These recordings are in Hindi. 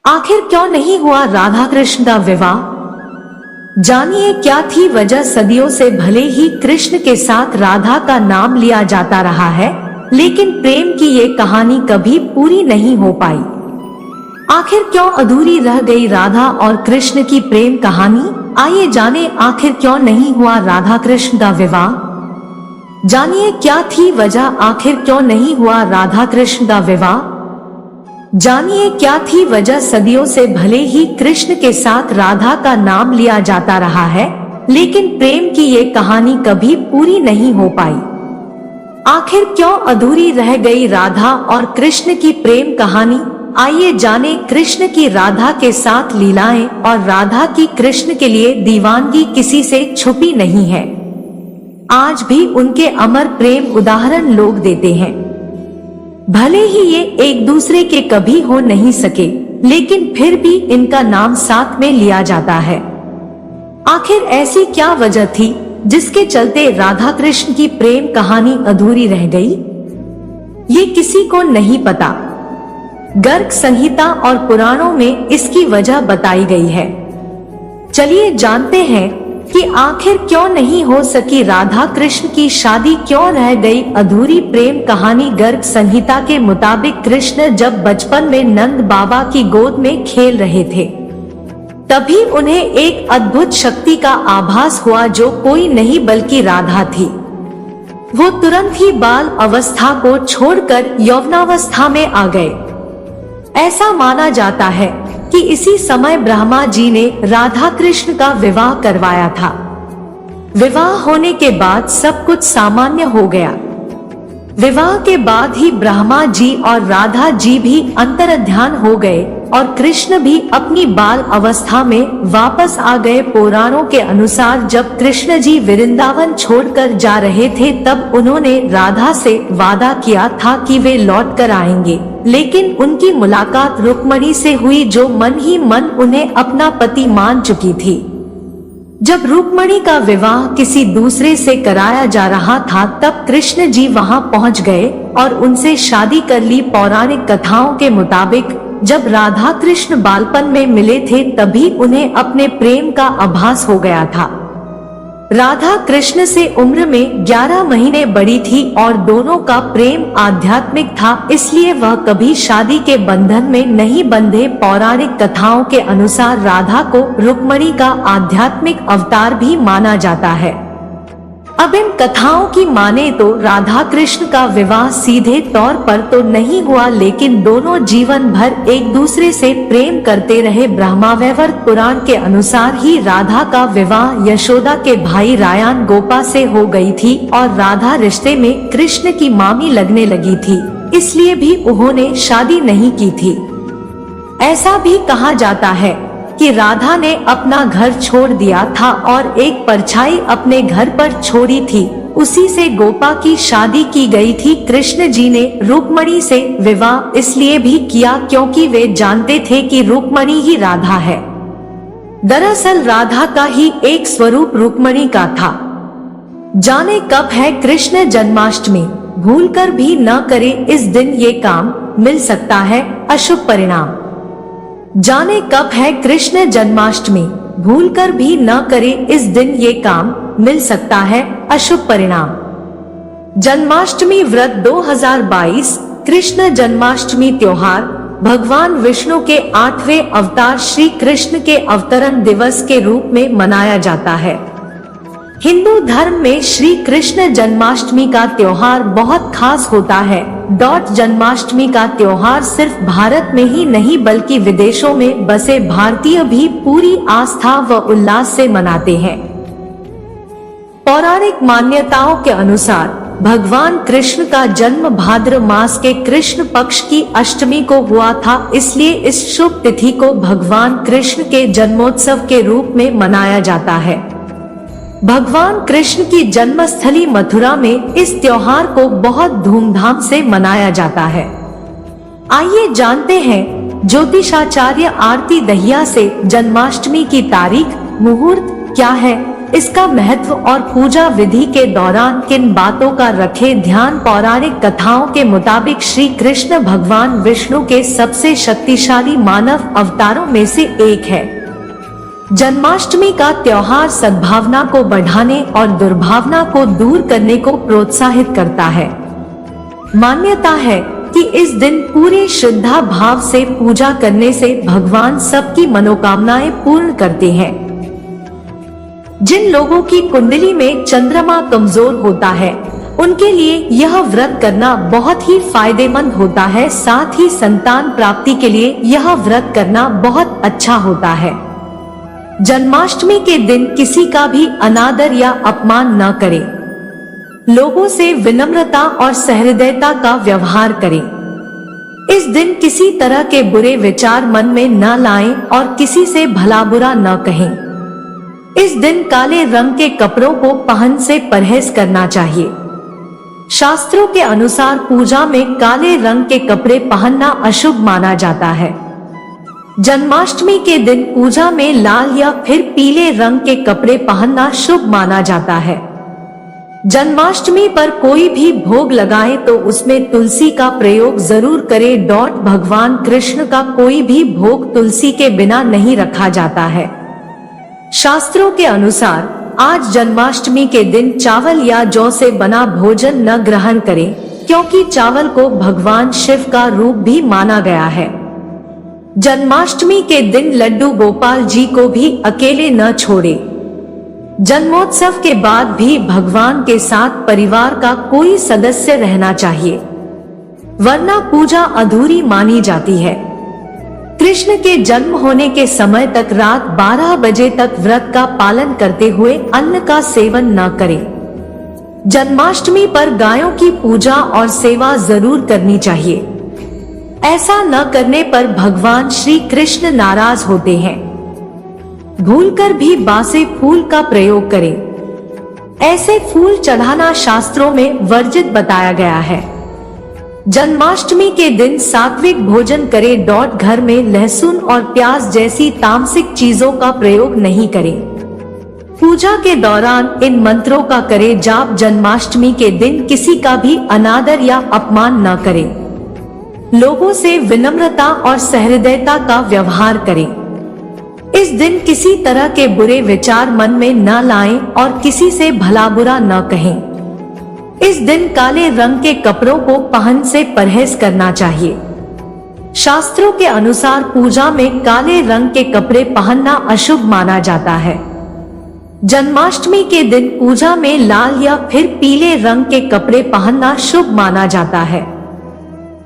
आखिर क्यों नहीं हुआ राधा कृष्ण का विवाह? जानिए क्या थी वजह। सदियों से भले ही कृष्ण के साथ राधा का नाम लिया जाता रहा है, लेकिन प्रेम की ये कहानी कभी पूरी नहीं हो पाई। आखिर क्यों अधूरी रह गई राधा और कृष्ण की प्रेम कहानी? आइए जाने आखिर क्यों नहीं हुआ राधा कृष्ण का विवाह। जानिए क्या थी वजह, आखिर क्यों नहीं हुआ राधा कृष्ण का विवाह। जानिए क्या थी वजह। सदियों से भले ही कृष्ण के साथ राधा का नाम लिया जाता रहा है, लेकिन प्रेम की ये कहानी कभी पूरी नहीं हो पाई। आखिर क्यों अधूरी रह गई राधा और कृष्ण की प्रेम कहानी। आइए जाने कृष्ण की राधा के साथ लीलाएं और राधा की कृष्ण के लिए दीवानगी किसी से छुपी नहीं है। आज भी उनके अमर प्रेम उदाहरण लोग देते हैं। भले ही ये एक दूसरे के कभी हो नहीं सके, लेकिन फिर भी इनका नाम साथ में लिया जाता है। आखिर ऐसी क्या वजह थी जिसके चलते राधा कृष्ण की प्रेम कहानी अधूरी रह गई? ये किसी को नहीं पता। गर्ग संहिता और पुराणों में इसकी वजह बताई गई है। चलिए जानते हैं कि आखिर क्यों नहीं हो सकी राधा कृष्ण की शादी, क्यों रह गई अधूरी प्रेम कहानी। गर्ग संहिता के मुताबिक कृष्ण जब बचपन में नंद बाबा की गोद में खेल रहे थे, तभी उन्हें एक अद्भुत शक्ति का आभास हुआ जो कोई नहीं बल्कि राधा थी। वो तुरंत ही बाल अवस्था को छोड़कर यौवनावस्था में आ गए। ऐसा माना जाता है कि इसी समय ब्रह्मा जी ने राधा कृष्ण का विवाह करवाया था। विवाह होने के बाद सब कुछ सामान्य हो गया। विवाह के बाद ही ब्रह्मा जी और राधा जी भी अंतर्ध्यान हो गए और कृष्ण भी अपनी बाल अवस्था में वापस आ गए। पुराणों के अनुसार जब कृष्ण जी वृंदावन छोड़कर जा रहे थे, तब उन्होंने राधा से वादा किया था कि वे लौट कर आएंगे, लेकिन उनकी मुलाकात रुक्मणी से हुई, जो मन ही मन उन्हें अपना पति मान चुकी थी। जब रुक्मणी का विवाह किसी दूसरे से कराया जा रहा था, तब कृष्ण जी वहां पहुंच गए और उनसे शादी कर ली। पौराणिक कथाओं के मुताबिक जब राधा कृष्ण बालपन में मिले थे, तभी उन्हें अपने प्रेम का आभास हो गया था। राधा कृष्ण से उम्र में 11 महीने बड़ी थी और दोनों का प्रेम आध्यात्मिक था, इसलिए वह कभी शादी के बंधन में नहीं बंधे। पौराणिक कथाओं के अनुसार राधा को रुक्मणी का आध्यात्मिक अवतार भी माना जाता है। अब इन कथाओं की माने तो राधा कृष्ण का विवाह सीधे तौर पर तो नहीं हुआ, लेकिन दोनों जीवन भर एक दूसरे से प्रेम करते रहे। ब्रह्मावैवर्त पुराण के अनुसार ही राधा का विवाह यशोदा के भाई रायान गोपा से हो गई थी और राधा रिश्ते में कृष्ण की मामी लगने लगी थी, इसलिए भी उन्होंने शादी नहीं की थी। ऐसा भी कहा जाता है कि राधा ने अपना घर छोड़ दिया था और एक परछाई अपने घर पर छोड़ी थी, उसी से गोपा की शादी की गई थी। कृष्ण जी ने रुक्मणी से विवाह इसलिए भी किया क्योंकि वे जानते थे कि रुक्मणी ही राधा है। दरअसल राधा का ही एक स्वरूप रुक्मणी का था। जाने कब है कृष्ण जन्माष्टमी, भूलकर भी न करे इस दिन ये काम, मिल सकता है अशुभ परिणाम। जाने कब है कृष्ण जन्माष्टमी, भूलकर भी न करे इस दिन ये काम, मिल सकता है अशुभ परिणाम। जन्माष्टमी व्रत 2022 कृष्ण जन्माष्टमी त्योहार भगवान विष्णु के 8वें अवतार श्री कृष्ण के अवतरण दिवस के रूप में मनाया जाता है। हिंदू धर्म में श्री कृष्ण जन्माष्टमी का त्योहार बहुत खास होता है। जन्माष्टमी का त्योहार सिर्फ भारत में ही नहीं बल्कि विदेशों में बसे भारतीय भी पूरी आस्था व उल्लास से मनाते हैं। पौराणिक मान्यताओं के अनुसार भगवान कृष्ण का जन्म भाद्र मास के कृष्ण पक्ष की अष्टमी को हुआ था, इसलिए इस शुभ तिथि को भगवान कृष्ण के जन्मोत्सव के रूप में मनाया जाता है। भगवान कृष्ण की जन्मस्थली मथुरा में इस त्योहार को बहुत धूमधाम से मनाया जाता है। आइए जानते हैं ज्योतिषाचार्य आरती दहिया से जन्माष्टमी की तारीख, मुहूर्त क्या है, इसका महत्व और पूजा विधि के दौरान किन बातों का रखे ध्यान। पौराणिक कथाओं के मुताबिक श्री कृष्ण भगवान विष्णु के सबसे शक्तिशाली मानव अवतारों में से एक है। जन्माष्टमी का त्योहार सद्भावना को बढ़ाने और दुर्भावना को दूर करने को प्रोत्साहित करता है। मान्यता है कि इस दिन पूरे श्रद्धा भाव से पूजा करने से भगवान सबकी मनोकामनाएं पूर्ण करते हैं। जिन लोगों की कुंडली में चंद्रमा कमजोर होता है, उनके लिए यह व्रत करना बहुत ही फायदेमंद होता है। साथ ही संतान प्राप्ति के लिए यह व्रत करना बहुत अच्छा होता है। जन्माष्टमी के दिन किसी का भी अनादर या अपमान न करें। लोगों से विनम्रता और सहृदयता का व्यवहार करें। इस दिन किसी तरह के बुरे विचार मन में न लाएं और किसी से भला बुरा न कहें। इस दिन काले रंग के कपड़ों को पहन से परहेज करना चाहिए। शास्त्रों के अनुसार पूजा में काले रंग के कपड़े पहनना अशुभ माना जाता है। जन्माष्टमी के दिन पूजा में लाल या फिर पीले रंग के कपड़े पहनना शुभ माना जाता है। जन्माष्टमी पर कोई भी भोग लगाए तो उसमें तुलसी का प्रयोग जरूर करें। भगवान कृष्ण का कोई भी भोग तुलसी के बिना नहीं रखा जाता है। शास्त्रों के अनुसार आज जन्माष्टमी के दिन चावल या जौ से बना भोजन न ग्रहण करें, क्योंकि चावल को भगवान शिव का रूप भी माना गया है। जन्माष्टमी के दिन लड्डू गोपाल जी को भी अकेले न छोड़े। जन्मोत्सव के बाद भी भगवान के साथ परिवार का कोई सदस्य रहना चाहिए, वरना पूजा अधूरी मानी जाती है। कृष्ण के जन्म होने के समय तक रात 12 बजे तक व्रत का पालन करते हुए अन्न का सेवन न करें। जन्माष्टमी पर गायों की पूजा और सेवा जरूर करनी चाहिए। ऐसा न करने पर भगवान श्री कृष्ण नाराज होते हैं। भूलकर भी बासे फूल का प्रयोग करें। ऐसे फूल चढ़ाना शास्त्रों में वर्जित बताया गया है। जन्माष्टमी के दिन सात्विक भोजन करें। घर में लहसुन और प्याज जैसी तामसिक चीजों का प्रयोग नहीं करें। पूजा के दौरान इन मंत्रों का करें जाप। जन्माष्टमी के दिन किसी का भी अनादर या अपमान न करें। लोगों से विनम्रता और सहृदयता का व्यवहार करें। इस दिन किसी तरह के बुरे विचार मन में न लाएं और किसी से भला बुरा न कहें। इस दिन काले रंग के कपड़ों को पहन से परहेज करना चाहिए। शास्त्रों के अनुसार पूजा में काले रंग के कपड़े पहनना अशुभ माना जाता है। जन्माष्टमी के दिन पूजा में लाल या फिर पीले रंग के कपड़े पहनना शुभ माना जाता है।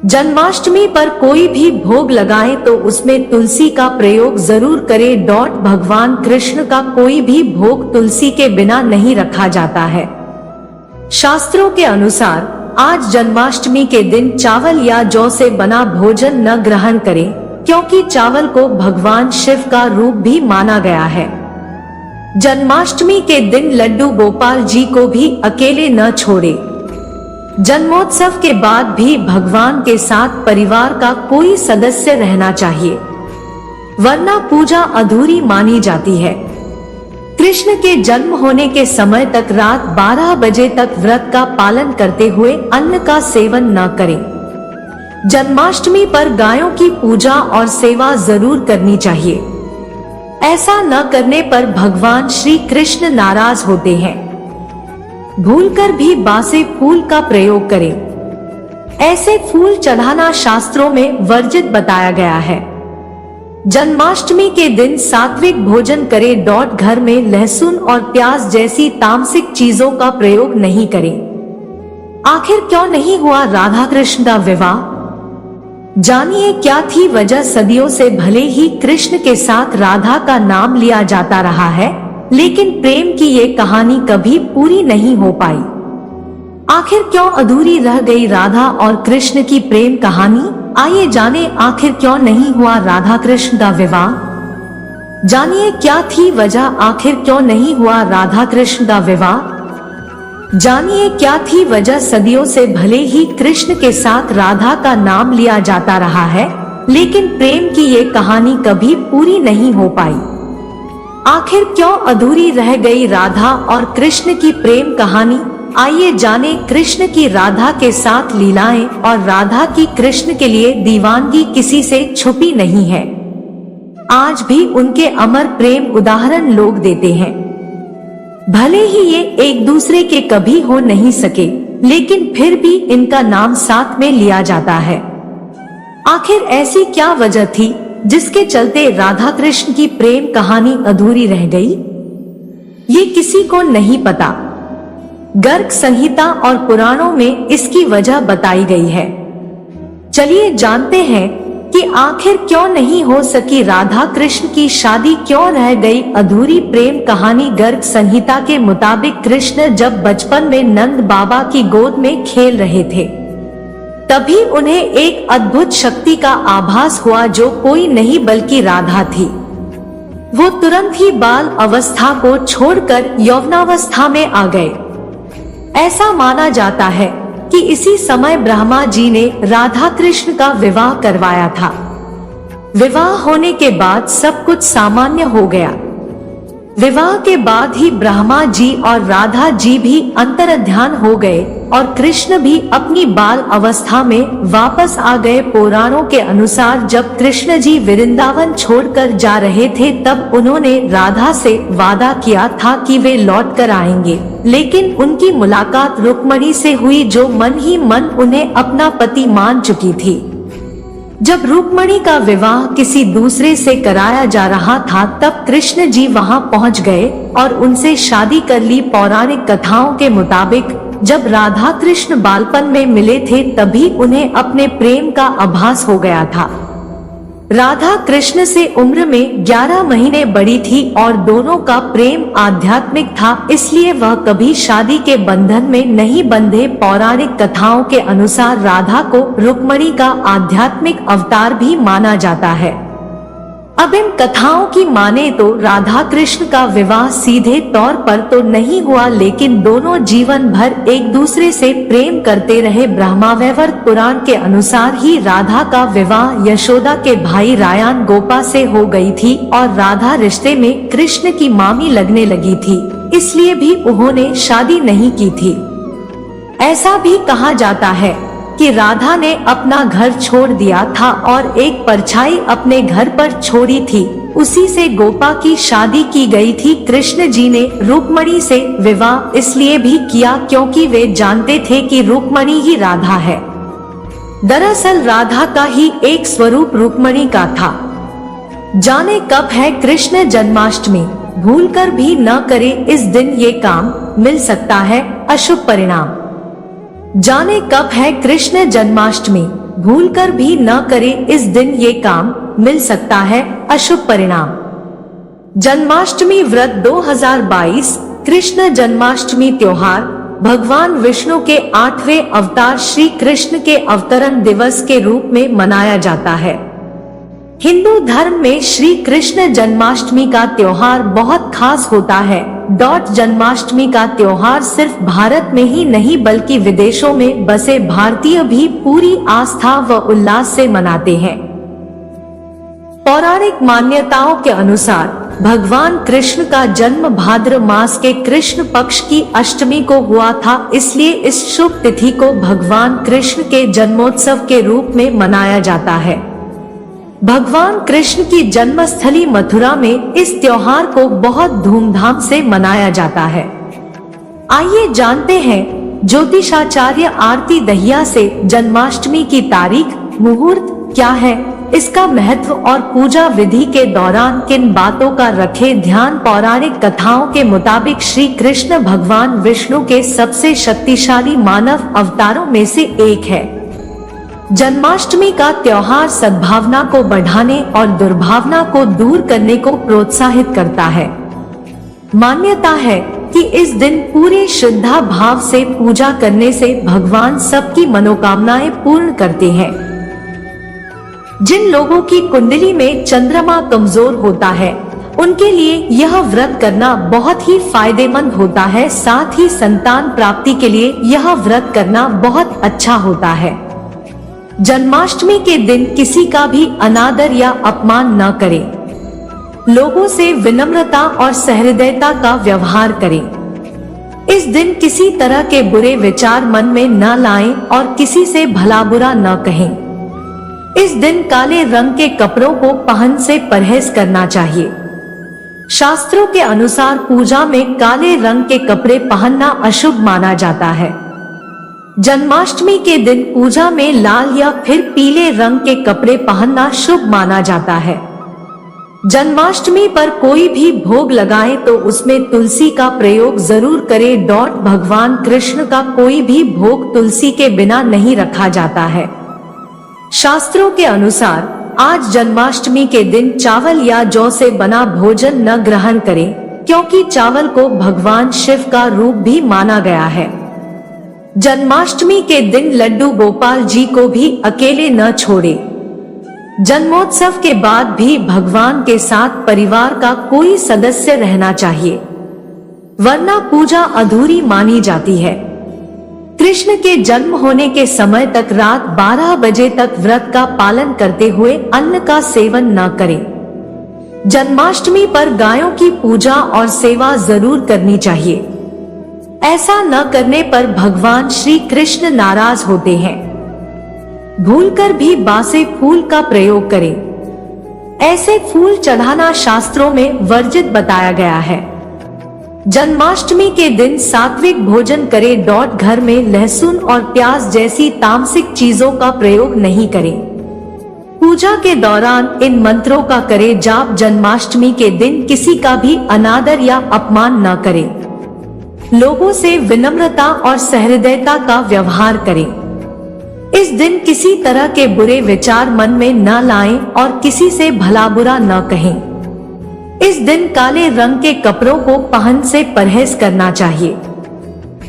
जन्माष्टमी पर कोई भी भोग लगाए तो उसमें तुलसी का प्रयोग जरूर करें। भगवान कृष्ण का कोई भी भोग तुलसी के बिना नहीं रखा जाता है। शास्त्रों के अनुसार आज जन्माष्टमी के दिन चावल या जौ से बना भोजन न ग्रहण करें, क्योंकि चावल को भगवान शिव का रूप भी माना गया है। जन्माष्टमी के दिन लड्डू गोपाल जी को भी अकेले न छोड़े। जन्मोत्सव के बाद भी भगवान के साथ परिवार का कोई सदस्य रहना चाहिए, वरना पूजा अधूरी मानी जाती है। कृष्ण के जन्म होने के समय तक रात 12 बजे तक व्रत का पालन करते हुए अन्न का सेवन न करें। जन्माष्टमी पर गायों की पूजा और सेवा जरूर करनी चाहिए। ऐसा न करने पर भगवान श्री कृष्ण नाराज होते हैं। भूलकर भी बासे फूल का प्रयोग करें। ऐसे फूल चढ़ाना शास्त्रों में वर्जित बताया गया है। जन्माष्टमी के दिन सात्विक भोजन करें। घर में लहसुन और प्याज जैसी तामसिक चीजों का प्रयोग नहीं करें। आखिर क्यों नहीं हुआ राधा कृष्ण का विवाह? जानिए क्या थी वजह। सदियों से भले ही कृष्ण के साथ राधा का नाम लिया जाता रहा है, लेकिन प्रेम की ये कहानी कभी पूरी नहीं हो पाई। आखिर क्यों अधूरी रह गई राधा और कृष्ण की प्रेम कहानी? आइए जाने आखिर क्यों नहीं हुआ राधा कृष्ण का विवाह। जानिए क्या थी वजह, आखिर क्यों नहीं हुआ राधा कृष्ण का विवाह। जानिए क्या थी वजह। सदियों से भले ही कृष्ण के साथ राधा का नाम लिया जाता रहा है, लेकिन प्रेम की ये कहानी कभी पूरी नहीं हो पाई। आखिर क्यों अधूरी रह गई राधा और कृष्ण की प्रेम कहानी? आइए जाने कृष्ण की राधा के साथ लीलाएं और राधा की कृष्ण के लिए दीवानगी किसी से छुपी नहीं है। आज भी उनके अमर प्रेम उदाहरण लोग देते हैं। भले ही ये एक दूसरे के कभी हो नहीं सके, लेकिन फिर भी इनका नाम साथ में लिया जाता है। आखिर ऐसी क्या वजह थी जिसके चलते राधा कृष्ण की प्रेम कहानी अधूरी रह गई? ये किसी को नहीं पता। गर्ग संहिता और पुराणों में इसकी वजह बताई गई है। चलिए जानते हैं कि आखिर क्यों नहीं हो सकी राधा कृष्ण की शादी, क्यों रह गई अधूरी प्रेम कहानी। गर्ग संहिता के मुताबिक कृष्ण जब बचपन में नंद बाबा की गोद में खेल रहे थे, तभी उन्हें एक अद्भुत शक्ति का आभास हुआ जो कोई नहीं बल्कि राधा थी। वो तुरंत ही बाल अवस्था को छोड़कर यौवनावस्था में आ गए। ऐसा माना जाता है कि इसी समय ब्रह्मा जी ने राधा कृष्ण का विवाह करवाया था। विवाह होने के बाद सब कुछ सामान्य हो गया। विवाह के बाद ही ब्रह्मा जी और राधा जी भी अंतर्ध्यान हो गए और कृष्ण भी अपनी बाल अवस्था में वापस आ गए। पुराणों के अनुसार जब कृष्ण जी वृंदावन छोड़कर जा रहे थे, तब उन्होंने राधा से वादा किया था कि वे लौट कर आएंगे, लेकिन उनकी मुलाकात रुक्मणी से हुई जो मन ही मन उन्हें अपना पति मान चुकी थी। जब रुक्मणी का विवाह किसी दूसरे से कराया जा रहा था, तब कृष्ण जी वहां पहुंच गए और उनसे शादी कर ली। पौराणिक कथाओं के मुताबिक जब राधा कृष्ण बालपन में मिले थे, तभी उन्हें अपने प्रेम का आभास हो गया था। राधा कृष्ण से उम्र में 11 महीने बड़ी थी और दोनों का प्रेम आध्यात्मिक था, इसलिए वह कभी शादी के बंधन में नहीं बंधे। पौराणिक कथाओं के अनुसार राधा को रुक्मणी का आध्यात्मिक अवतार भी माना जाता है। अब इन कथाओं की माने तो राधा कृष्ण का विवाह सीधे तौर पर तो नहीं हुआ, लेकिन दोनों जीवन भर एक दूसरे से प्रेम करते रहे। ब्रह्मावैवर्त पुराण के अनुसार ही राधा का विवाह यशोदा के भाई रायान गोपा से हो गई थी और राधा रिश्ते में कृष्ण की मामी लगने लगी थी, इसलिए भी उन्होंने शादी नहीं की थी। ऐसा भी कहा जाता है कि राधा ने अपना घर छोड़ दिया था और एक परछाई अपने घर पर छोड़ी थी, उसी से गोपा की शादी की गई थी। कृष्ण जी ने रुक्मणी से विवाह इसलिए भी किया क्योंकि वे जानते थे कि रुक्मणी ही राधा है। दरअसल राधा का ही एक स्वरूप रुक्मणी का था। जाने कब है कृष्ण जन्माष्टमी, भूलकर भी न करे इस दिन ये काम, मिल सकता है अशुभ परिणाम। जाने कब है कृष्ण जन्माष्टमी, भूलकर भी न करे इस दिन ये काम, मिल सकता है अशुभ परिणाम। जन्माष्टमी व्रत 2022 कृष्ण जन्माष्टमी त्योहार भगवान विष्णु के 8वें अवतार श्री कृष्ण के अवतरण दिवस के रूप में मनाया जाता है। हिंदू धर्म में श्री कृष्ण जन्माष्टमी का त्योहार बहुत खास होता है। जन्माष्टमी का त्योहार सिर्फ भारत में ही नहीं बल्कि विदेशों में बसे भारतीय भी पूरी आस्था व उल्लास से मनाते हैं। पौराणिक मान्यताओं के अनुसार भगवान कृष्ण का जन्म भाद्र मास के कृष्ण पक्ष की अष्टमी को हुआ था, इसलिए इस शुभ तिथि को भगवान कृष्ण के जन्मोत्सव के रूप में मनाया जाता है। भगवान कृष्ण की जन्मस्थली मथुरा में इस त्योहार को बहुत धूमधाम से मनाया जाता है। आइए जानते हैं ज्योतिषाचार्य आरती दहिया से जन्माष्टमी की तारीख, मुहूर्त क्या है, इसका महत्व और पूजा विधि के दौरान किन बातों का रखे ध्यान। पौराणिक कथाओं के मुताबिक श्री कृष्ण भगवान विष्णु के सबसे शक्तिशाली मानव अवतारों में से एक है। जन्माष्टमी का त्योहार सद्भावना को बढ़ाने और दुर्भावना को दूर करने को प्रोत्साहित करता है। मान्यता है कि इस दिन पूरे श्रद्धा भाव से पूजा करने से भगवान सबकी मनोकामनाएं पूर्ण करते हैं। जिन लोगों की कुंडली में चंद्रमा कमजोर होता है, उनके लिए यह व्रत करना बहुत ही फायदेमंद होता है। साथ ही संतान प्राप्ति के लिए यह व्रत करना बहुत अच्छा होता है। जन्माष्टमी के दिन किसी का भी अनादर या अपमान न करें। लोगों से विनम्रता और सहृदयता का व्यवहार करें। इस दिन किसी तरह के बुरे विचार मन में न लाएं और किसी से भला बुरा न कहें। इस दिन काले रंग के कपड़ों को पहन से परहेज करना चाहिए। शास्त्रों के अनुसार पूजा में काले रंग के कपड़े पहनना अशुभ माना जाता है। जन्माष्टमी के दिन पूजा में लाल या फिर पीले रंग के कपड़े पहनना शुभ माना जाता है। जन्माष्टमी पर कोई भी भोग लगाए तो उसमें तुलसी का प्रयोग जरूर करें। भगवान कृष्ण का कोई भी भोग तुलसी के बिना नहीं रखा जाता है। शास्त्रों के अनुसार आज जन्माष्टमी के दिन चावल या जौ से बना भोजन न ग्रहण करें, क्योंकि चावल को भगवान शिव का रूप भी माना गया है। जन्माष्टमी के दिन लड्डू गोपाल जी को भी अकेले न छोड़े। जन्मोत्सव के बाद भी भगवान के साथ परिवार का कोई सदस्य रहना चाहिए, वरना पूजा अधूरी मानी जाती है। कृष्ण के जन्म होने के समय तक रात 12 बजे तक व्रत का पालन करते हुए अन्न का सेवन न करें। जन्माष्टमी पर गायों की पूजा और सेवा जरूर करनी चाहिए। ऐसा न करने पर भगवान श्री कृष्ण नाराज होते हैं। भूलकर भी बासे फूल का प्रयोग करें। ऐसे फूल चढ़ाना शास्त्रों में वर्जित बताया गया है। जन्माष्टमी के दिन सात्विक भोजन करें। घर में लहसुन और प्याज जैसी तामसिक चीजों का प्रयोग नहीं करें। पूजा के दौरान इन मंत्रों का करें जाप। जन्माष्टमी के दिन किसी का भी अनादर या अपमान न करें। लोगों से विनम्रता और सहृदयता का व्यवहार करें। इस दिन किसी तरह के बुरे विचार मन में न लाएं और किसी से भला बुरा न कहें। इस दिन काले रंग के कपड़ों को पहन से परहेज करना चाहिए।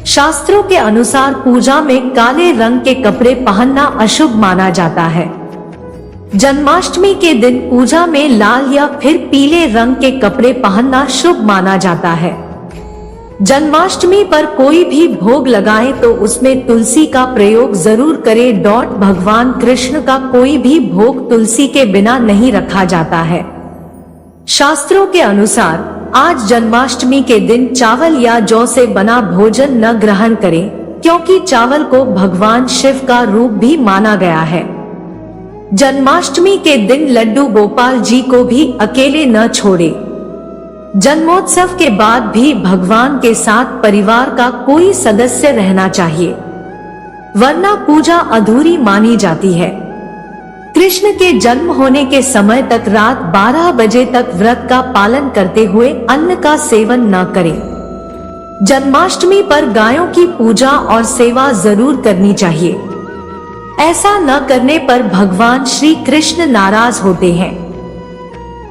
शास्त्रों के अनुसार पूजा में काले रंग के कपड़े पहनना अशुभ माना जाता है। जन्माष्टमी के दिन पूजा में लाल या फिर पीले रंग के कपड़े पहनना शुभ माना जाता है। जन्माष्टमी पर कोई भी भोग लगाए तो उसमें तुलसी का प्रयोग जरूर करें। भगवान कृष्ण का कोई भी भोग तुलसी के बिना नहीं रखा जाता है। शास्त्रों के अनुसार आज जन्माष्टमी के दिन चावल या जौ से बना भोजन न ग्रहण करें, क्योंकि चावल को भगवान शिव का रूप भी माना गया है। जन्माष्टमी के दिन लड्डू गोपाल जी को भी अकेले न छोड़े। जन्मोत्सव के बाद भी भगवान के साथ परिवार का कोई सदस्य रहना चाहिए, वरना पूजा अधूरी मानी जाती है। कृष्ण के जन्म होने के समय तक रात 12 बजे तक व्रत का पालन करते हुए अन्न का सेवन न करें। जन्माष्टमी पर गायों की पूजा और सेवा जरूर करनी चाहिए। ऐसा न करने पर भगवान श्री कृष्ण नाराज होते हैं।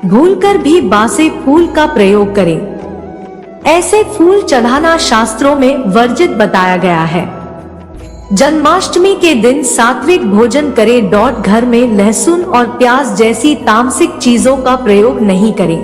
भूलकर भी बासे फूल का प्रयोग करें। ऐसे फूल चढ़ाना शास्त्रों में वर्जित बताया गया है। जन्माष्टमी के दिन सात्विक भोजन करें। घर में लहसुन और प्याज जैसी तामसिक चीजों का प्रयोग नहीं करें।